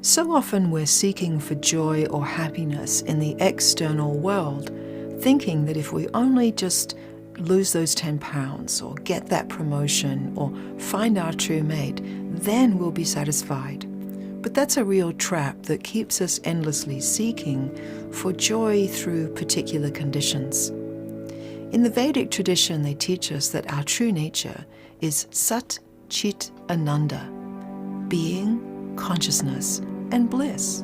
So often we're seeking for joy or happiness in the external world, thinking that if we only just lose those 10 pounds or get that promotion or find our true mate, then we'll be satisfied. But that's a real trap that keeps us endlessly seeking for joy through particular conditions. In the Vedic tradition, they teach us that our true nature is Sat Chit Ananda, being, consciousness, and bliss.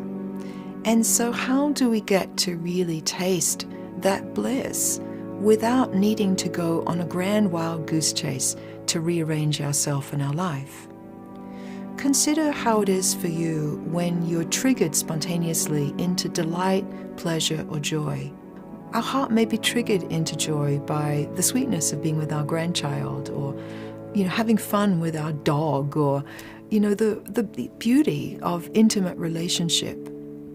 And so how do we get to really taste that bliss without needing to go on a grand wild goose chase to rearrange ourselves and our life? Consider how it is for you when you're triggered spontaneously into delight, pleasure, or joy. Our heart may be triggered into joy by the sweetness of being with our grandchild, or having fun with our dog, or the beauty of intimate relationship.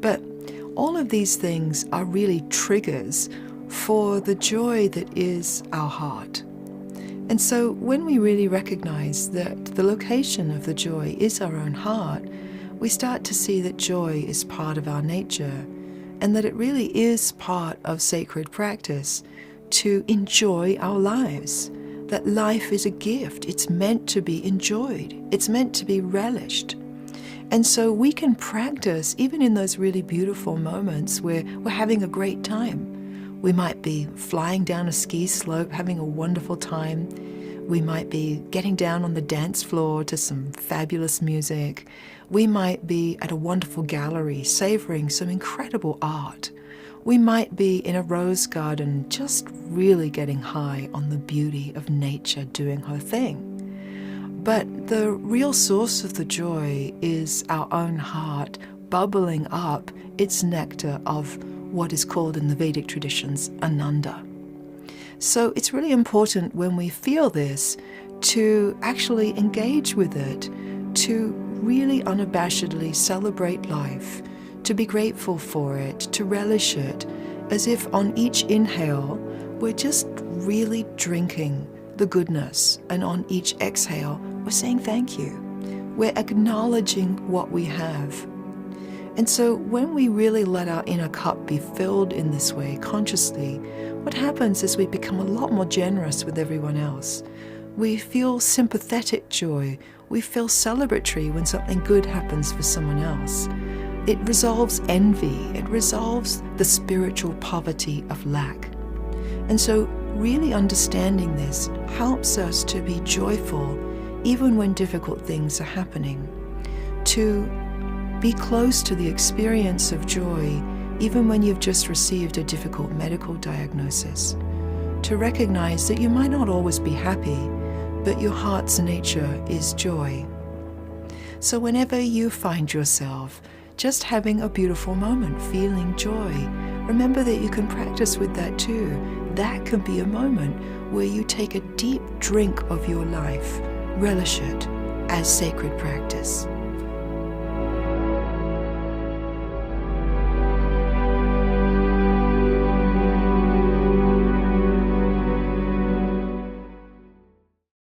But all of these things are really triggers for the joy that is our heart. And so when we really recognize that the location of the joy is our own heart, we start to see that joy is part of our nature, and that it really is part of sacred practice to enjoy our lives. That life is a gift. It's meant to be enjoyed. It's meant to be relished. And so we can practice even in those really beautiful moments where we're having a great time. We might be flying down a ski slope, having a wonderful time. We might be getting down on the dance floor to some fabulous music. We might be at a wonderful gallery, savoring some incredible art. We might be in a rose garden, just really getting high on the beauty of nature doing her thing. But the real source of the joy is our own heart bubbling up its nectar of what is called in the Vedic traditions Ananda. So it's really important when we feel this to actually engage with it, to really unabashedly celebrate life, to be grateful for it, to relish it, as if on each inhale we're just really drinking the goodness, and on each exhale we're saying thank you. We're acknowledging what we have. And so when we really let our inner cup be filled in this way consciously, what happens is we become a lot more generous with everyone else. We feel sympathetic joy. We feel celebratory when something good happens for someone else. It resolves envy. It resolves the spiritual poverty of lack. And so really understanding this helps us to be joyful even when difficult things are happening, to be close to the experience of joy even when you've just received a difficult medical diagnosis, to recognize that you might not always be happy, but your heart's nature is joy. So whenever you find yourself just having a beautiful moment, feeling joy, remember that you can practice with that too. That can be a moment where you take a deep drink of your life, relish it as sacred practice.